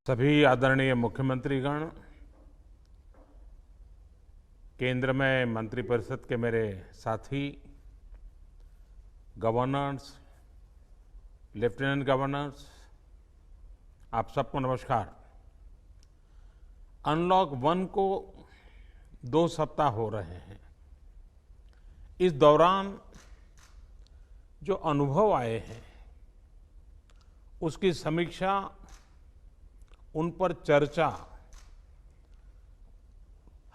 सभी आदरणीय मुख्यमंत्रीगण, केंद्र में मंत्रिपरिषद के मेरे साथी, गवर्नर्स, लेफ्टिनेंट गवर्नर्स, आप सबको नमस्कार। अनलॉक 1 को 2 सप्ताह हो रहे हैं। इस दौरान जो अनुभव आए हैं, उसकी समीक्षा, उन पर चर्चा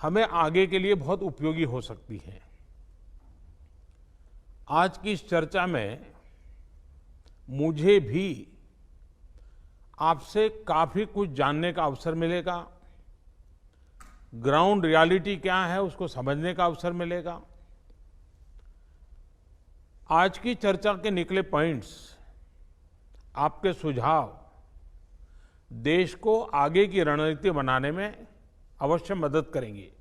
हमें आगे के लिए बहुत उपयोगी हो सकती है। आज की इस चर्चा में मुझे भी आपसे काफी कुछ जानने का अवसर मिलेगा। ग्राउंड रियलिटी क्या है उसको समझने का अवसर मिलेगा। आज की चर्चा के निकले पॉइंट्स, आपके सुझाव देश को आगे की रणनीति बनाने में अवश्य मदद करेंगे।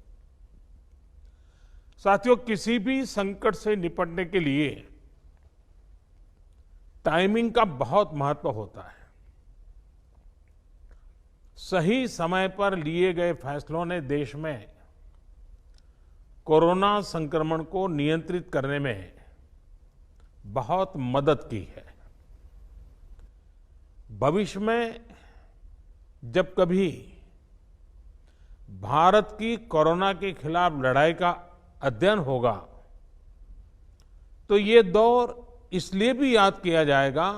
साथियों, किसी भी संकट से निपटने के लिए टाइमिंग का बहुत महत्व होता है। सही समय पर लिए गए फैसलों ने देश में कोरोना संक्रमण को नियंत्रित करने में बहुत मदद की है। भविष्य में जब कभी भारत की कोरोना के खिलाफ लड़ाई का अध्ययन होगा, तो ये दौर इसलिए भी याद किया जाएगा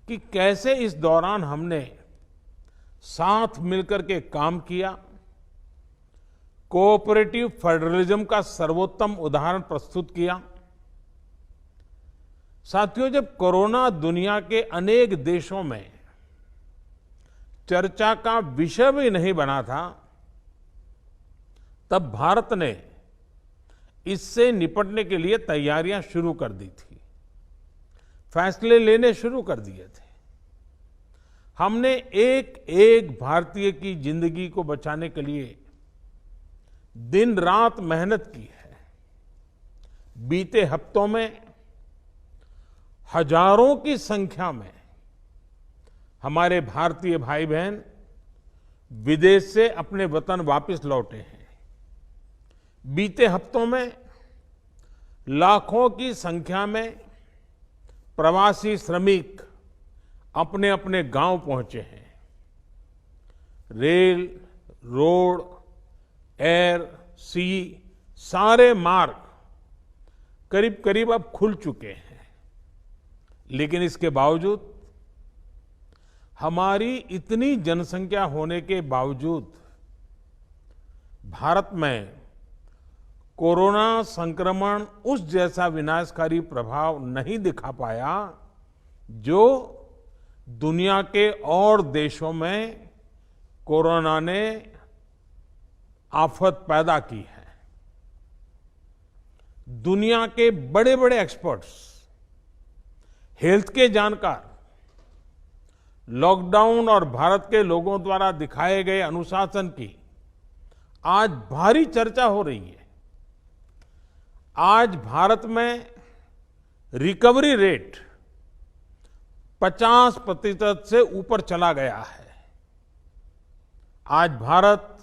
कि कैसे इस दौरान हमने साथ मिलकर के काम किया। कोऑपरेटिव फेडरलिज्म का सर्वोत्तम उदाहरण प्रस्तुत किया। साथियों, जब कोरोना दुनिया के अनेक देशों में चर्चा का विषय भी नहीं बना था, तब भारत ने इससे निपटने के लिए तैयारियां शुरू कर दी थी, फैसले लेने शुरू कर दिए थे। हमने एक एक भारतीय की जिंदगी को बचाने के लिए दिन रात मेहनत की है। बीते हफ्तों में हजारों की संख्या में हमारे भारतीय भाई बहन विदेश से अपने वतन वापस लौटे हैं। बीते हफ्तों में लाखों की संख्या में प्रवासी श्रमिक अपने अपने गांव पहुंचे हैं। रेल, रोड, एयर, सी सारे मार्ग करीब करीब अब खुल चुके हैं। लेकिन इसके बावजूद, हमारी इतनी जनसंख्या होने के बावजूद भारत में कोरोना संक्रमण उस जैसा विनाशकारी प्रभाव नहीं दिखा पाया जो दुनिया के और देशों में कोरोना ने आफत पैदा की है। दुनिया के बड़े बड़े एक्सपर्ट्स, हेल्थ के जानकार, लॉकडाउन और भारत के लोगों द्वारा दिखाए गए अनुशासन की आज भारी चर्चा हो रही है। आज भारत में रिकवरी रेट 50% से ऊपर चला गया है। आज भारत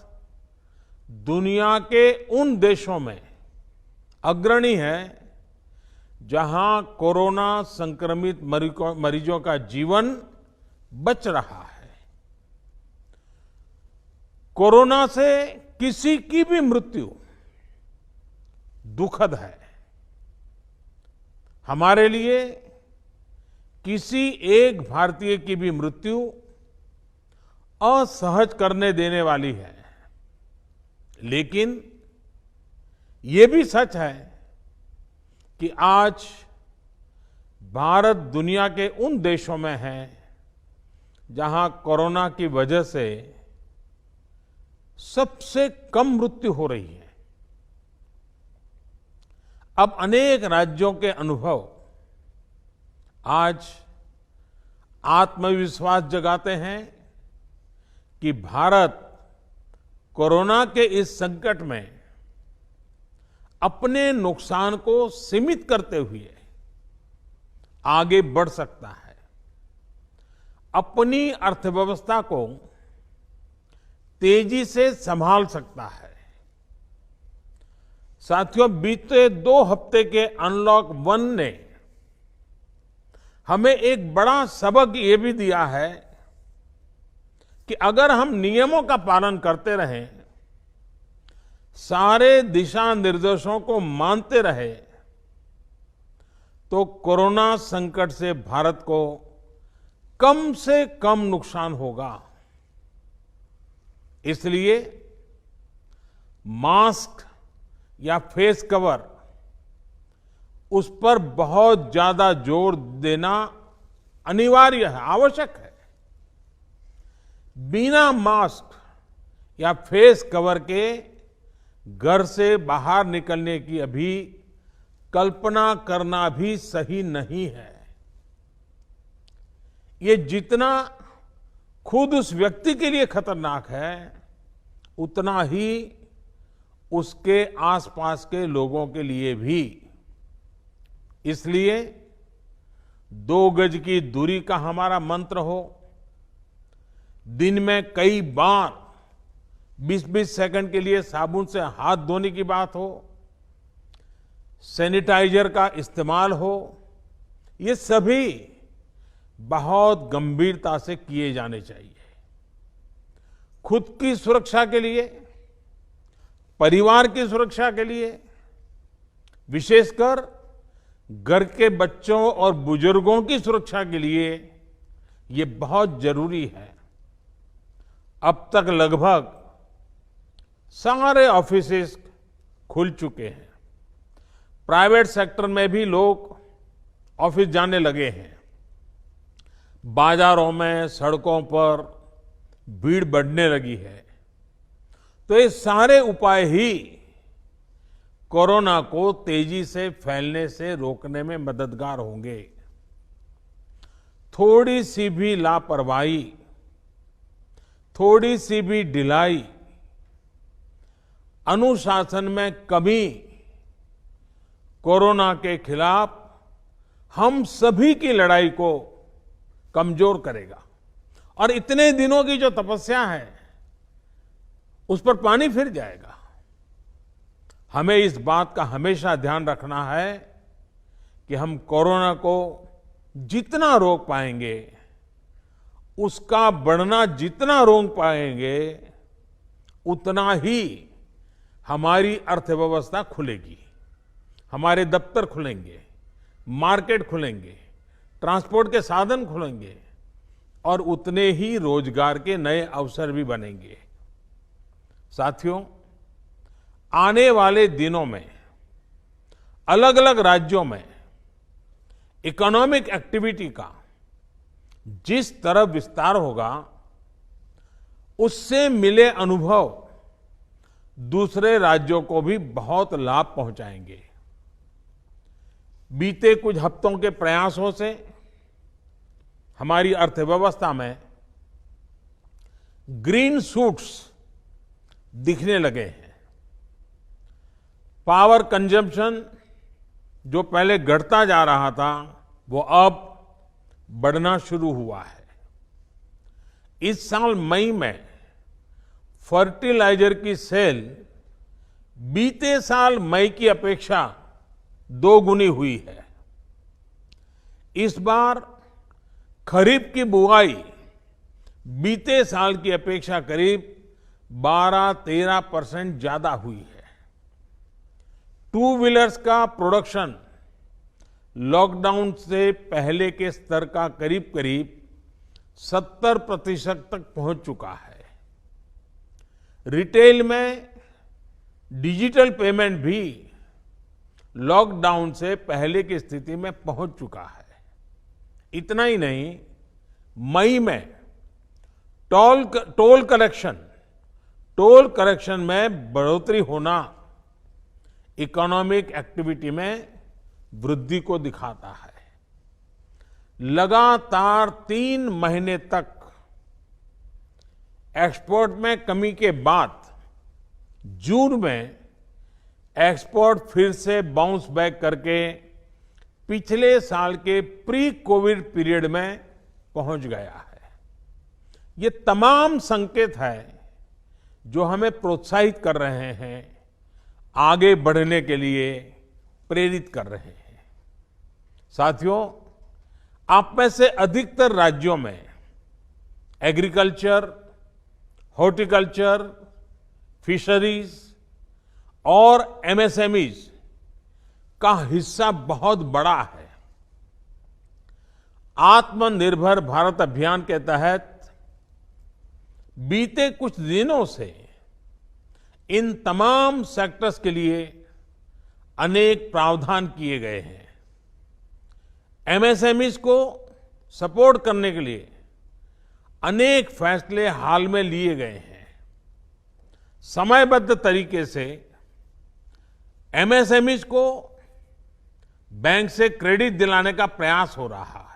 दुनिया के उन देशों में अग्रणी है जहां कोरोना संक्रमित मरीजों का जीवन बच रहा है। कोरोना से किसी की भी मृत्यु दुखद है। हमारे लिए किसी एक भारतीय की भी मृत्यु असहज करने देने वाली है। लेकिन ये भी सच है कि आज भारत दुनिया के उन देशों में है जहां कोरोना की वजह से सबसे कम मृत्यु हो रही है। अब अनेक राज्यों के अनुभव आज आत्मविश्वास जगाते हैं कि भारत कोरोना के इस संकट में अपने नुकसान को सीमित करते हुए आगे बढ़ सकता है। अपनी अर्थव्यवस्था को तेजी से संभाल सकता है। साथियों, बीते 2 हफ्ते के अनलॉक 1 ने हमें एक बड़ा सबक ये भी दिया है कि अगर हम नियमों का पालन करते रहें, सारे दिशा निर्देशों को मानते रहे, तो कोरोना संकट से भारत को कम से कम नुकसान होगा। इसलिए मास्क या फेस कवर, उस पर बहुत ज्यादा जोर देना अनिवार्य है, आवश्यक है। बिना मास्क या फेस कवर के घर से बाहर निकलने की अभी कल्पना करना भी सही नहीं है। ये जितना खुद उस व्यक्ति के लिए खतरनाक है, उतना ही उसके आसपास के लोगों के लिए भी। इसलिए 2 गज की दूरी का हमारा मंत्र हो, दिन में कई बार 20-20 सेकंड के लिए साबुन से हाथ धोने की बात हो, सैनिटाइजर का इस्तेमाल हो, ये सभी बहुत गंभीरता से किए जाने चाहिए। खुद की सुरक्षा के लिए, परिवार की सुरक्षा के लिए, विशेषकर घर के बच्चों और बुजुर्गों की सुरक्षा के लिए ये बहुत जरूरी है। अब तक लगभग सारे ऑफिसेस खुल चुके हैं। प्राइवेट सेक्टर में भी लोग ऑफिस जाने लगे हैं। बाजारों में, सड़कों पर भीड़ बढ़ने लगी है। तो ये सारे उपाय ही कोरोना को तेजी से फैलने से रोकने में मददगार होंगे। थोड़ी सी भी लापरवाही, थोड़ी सी भी ढिलाई, अनुशासन में कमी कोरोना के खिलाफ हम सभी की लड़ाई को कमजोर करेगा। और इतने दिनों की जो तपस्या है, उस पर पानी फिर जाएगा। हमें इस बात का हमेशा ध्यान रखना है कि हम कोरोना को जितना रोक पाएंगे, उसका बढ़ना जितना रोक पाएंगे, उतना ही हमारी अर्थव्यवस्था खुलेगी, हमारे दफ्तर खुलेंगे, मार्केट खुलेंगे, ट्रांसपोर्ट के साधन खुलेंगे और उतने ही रोजगार के नए अवसर भी बनेंगे। साथियों, आने वाले दिनों में अलग अलग राज्यों में इकोनॉमिक एक्टिविटी का जिस तरह विस्तार होगा, उससे मिले अनुभव दूसरे राज्यों को भी बहुत लाभ पहुंचाएंगे। बीते कुछ हफ्तों के प्रयासों से हमारी अर्थव्यवस्था में ग्रीन शूट्स दिखने लगे हैं। पावर कंजम्पशन जो पहले घटता जा रहा था, वो अब बढ़ना शुरू हुआ है। इस साल मई में फर्टिलाइजर की सेल बीते साल मई की अपेक्षा 2 गुनी हुई है। इस बार खरीफ की बुआई बीते साल की अपेक्षा करीब 12-13% ज्यादा हुई है। 2 व्हीलर्स का प्रोडक्शन लॉकडाउन से पहले के स्तर का करीब करीब 70% तक पहुंच चुका है। रिटेल में डिजिटल पेमेंट भी लॉकडाउन से पहले की स्थिति में पहुंच चुका है। इतना ही नहीं, मई में टोल कलेक्शन में बढ़ोतरी होना इकोनॉमिक एक्टिविटी में वृद्धि को दिखाता है। लगातार 3 महीने तक एक्सपोर्ट में कमी के बाद जून में एक्सपोर्ट फिर से बाउंस बैक करके पिछले साल के प्री कोविड पीरियड में पहुंच गया है। ये तमाम संकेत है जो हमें प्रोत्साहित कर रहे हैं, आगे बढ़ने के लिए प्रेरित कर रहे हैं। साथियों, आप में से अधिकतर राज्यों में एग्रीकल्चर, हॉर्टिकल्चर, फिशरीज और एमएसएमईज का हिस्सा बहुत बड़ा है। आत्मनिर्भर भारत अभियान के तहत बीते कुछ दिनों से इन तमाम सेक्टर्स के लिए अनेक प्रावधान किए गए हैं। एमएसएमईज को सपोर्ट करने के लिए अनेक फैसले हाल में लिए गए हैं। समयबद्ध तरीके से एमएसएमईज को बैंक से क्रेडिट दिलाने का प्रयास हो रहा है।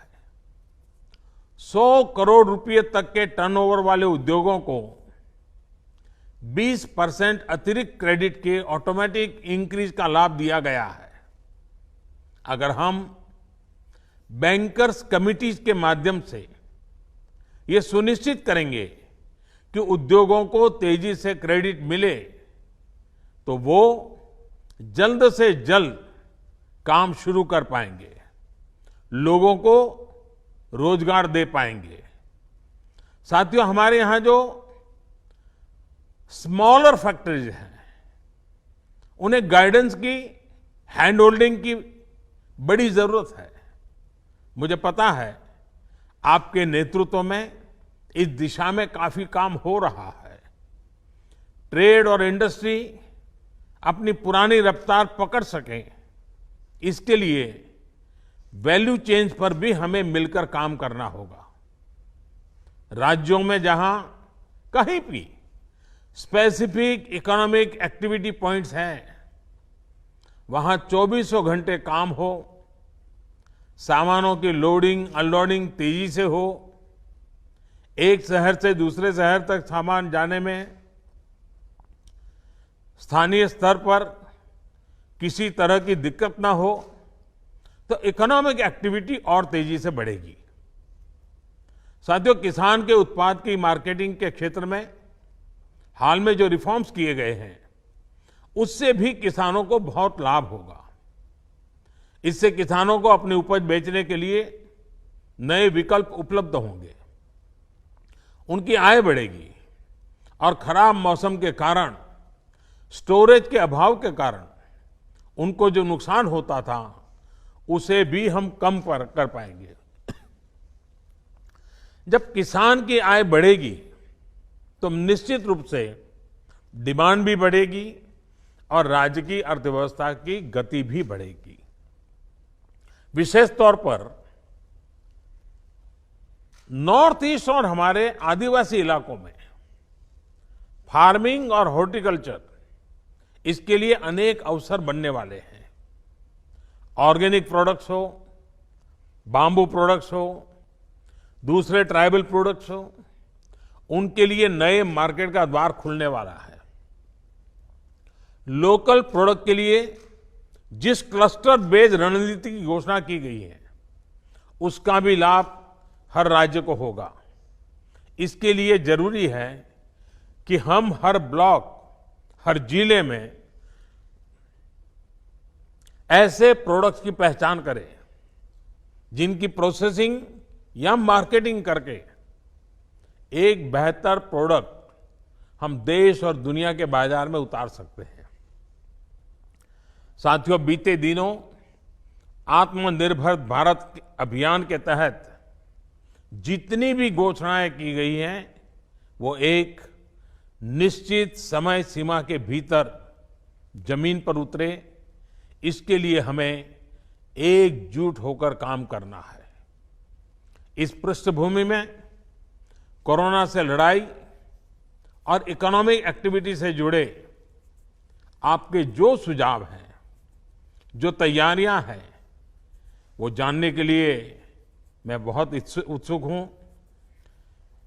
100 करोड़ रुपए तक के टर्नओवर वाले उद्योगों को 20% अतिरिक्त क्रेडिट के ऑटोमेटिक इंक्रीज का लाभ दिया गया है। अगर हम बैंकर्स कमिटीज के माध्यम से ये सुनिश्चित करेंगे कि उद्योगों को तेजी से क्रेडिट मिले, तो वो जल्द से जल्द काम शुरू कर पाएंगे, लोगों को रोजगार दे पाएंगे। साथियों, हमारे यहां जो स्मॉलर फैक्ट्रीज हैं, उन्हें गाइडेंस की, हैंड होल्डिंग की बड़ी जरूरत है। मुझे पता है आपके नेतृत्व में इस दिशा में काफी काम हो रहा है। ट्रेड और इंडस्ट्री अपनी पुरानी रफ्तार पकड़ सकें, इसके लिए वैल्यू चेन्स पर भी हमें मिलकर काम करना होगा। राज्यों में जहां कहीं भी स्पेसिफिक इकोनॉमिक एक्टिविटी पॉइंट्स हैं, वहां 24 घंटे काम हो, सामानों की लोडिंग अनलोडिंग तेजी से हो, एक शहर से दूसरे शहर तक सामान जाने में स्थानीय स्तर पर किसी तरह की दिक्कत ना हो, तो इकोनॉमिक एक्टिविटी और तेजी से बढ़ेगी। साथियों, किसान के उत्पाद की मार्केटिंग के क्षेत्र में हाल में जो रिफॉर्म्स किए गए हैं, उससे भी किसानों को बहुत लाभ होगा। इससे किसानों को अपनी उपज बेचने के लिए नए विकल्प उपलब्ध होंगे, उनकी आय बढ़ेगी और खराब मौसम के कारण, स्टोरेज के अभाव के कारण उनको जो नुकसान होता था, उसे भी हम कम कर पाएंगे। जब किसान की आय बढ़ेगी तो निश्चित रूप से डिमांड भी बढ़ेगी और राज्य की अर्थव्यवस्था की गति भी बढ़ेगी। विशेष तौर पर नॉर्थ ईस्ट और हमारे आदिवासी इलाकों में फार्मिंग और हॉर्टिकल्चर, इसके लिए अनेक अवसर बनने वाले हैं। ऑर्गेनिक प्रोडक्ट्स हो, बाम्बू प्रोडक्ट्स हो, दूसरे ट्राइबल प्रोडक्ट्स हो, उनके लिए नए मार्केट का द्वार खुलने वाला है। लोकल प्रोडक्ट के लिए जिस क्लस्टर बेस्ड रणनीति की घोषणा की गई है, उसका भी लाभ हर राज्य को होगा। इसके लिए जरूरी है कि हम हर ब्लॉक, हर जिले में ऐसे प्रोडक्ट्स की पहचान करें जिनकी प्रोसेसिंग या मार्केटिंग करके एक बेहतर प्रोडक्ट हम देश और दुनिया के बाजार में उतार सकते हैं। साथियों, बीते दिनों आत्मनिर्भर भारत अभियान के तहत जितनी भी घोषणाएं की गई हैं, वो एक निश्चित समय सीमा के भीतर जमीन पर उतरे, इसके लिए हमें एकजुट होकर काम करना है। इस पृष्ठभूमि में कोरोना से लड़ाई और इकोनॉमिक एक्टिविटी से जुड़े आपके जो सुझाव हैं, जो तैयारियां हैं, वो जानने के लिए मैं बहुत उत्सुक हूं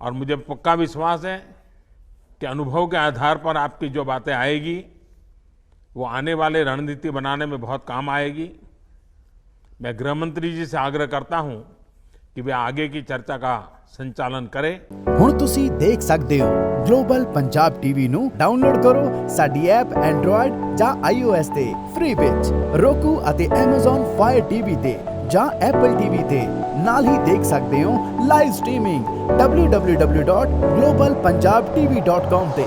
और मुझे पक्का विश्वास है कि अनुभव के आधार पर आपकी जो बातें आएगी, वो आने वाले रणनीति बनाने में बहुत काम आएगी। मैं गृह मंत्री जी से आग्रह करता हूं कि वे आगे की चर्चा का संचालन करें। ਹੁਣ ਤੁਸੀਂ ਦੇਖ ਸਕਦੇ ਹੋ ਗਲੋਬਲ ਪੰਜਾਬ ਟੀਵੀ ਨੂੰ ਡਾਊਨਲੋਡ ਕਰੋ ਸਾਡੀ ਐਪ ਐਂਡਰੋਇਡ ਜਾਂ iOS ਤੇ ਫ੍ਰੀ ਵਿੱਚ roku ਅਤੇ Amazon Fire TV ਤੇ ਜਾਂ Apple TV ਤੇ ਨਾਲ ਹੀ ਦੇਖ ਸਕਦੇ ਹੋ ਲਾਈਵ ਸਟ੍ਰੀਮਿੰਗ www.globalpunjabtv.com ਤੇ।